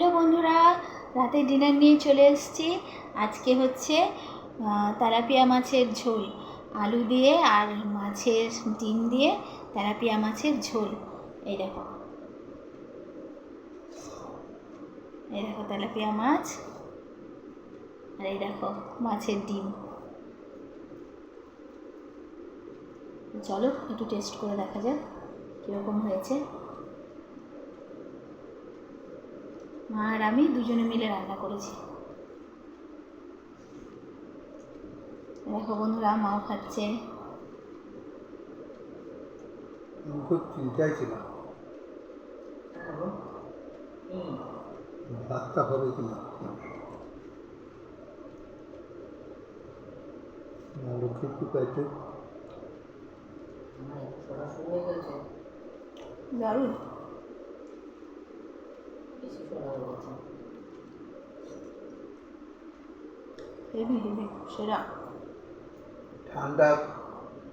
Hello বন্ধুরা, রাতে dinner নিয়ে চলে এসেছি। আজকে হচ্ছে তেলাপিয়া মাছের ঝোল, আলু দিয়ে আর মাছের ডিম দিয়ে তেলাপিয়া মাছের ঝোল। এই দেখো, এই দেখো তেলাপিয়া মাছ, আর এই দেখো মাছের ডিম। চলো একটু টেস্ট করে দেখা যাক কীরকম হয়েছে। মা আর আমি দুজনে মিলে রান্না করেছি। দেখো বন্ধুরা, মাও খাচ্ছে। খুব চিন্তায় ছিলাম ভাতটা হবে কিনা, লক্ষ্মীর কৃপাতে দারুণ। হেভি হেভি সেরা। ঠান্ডা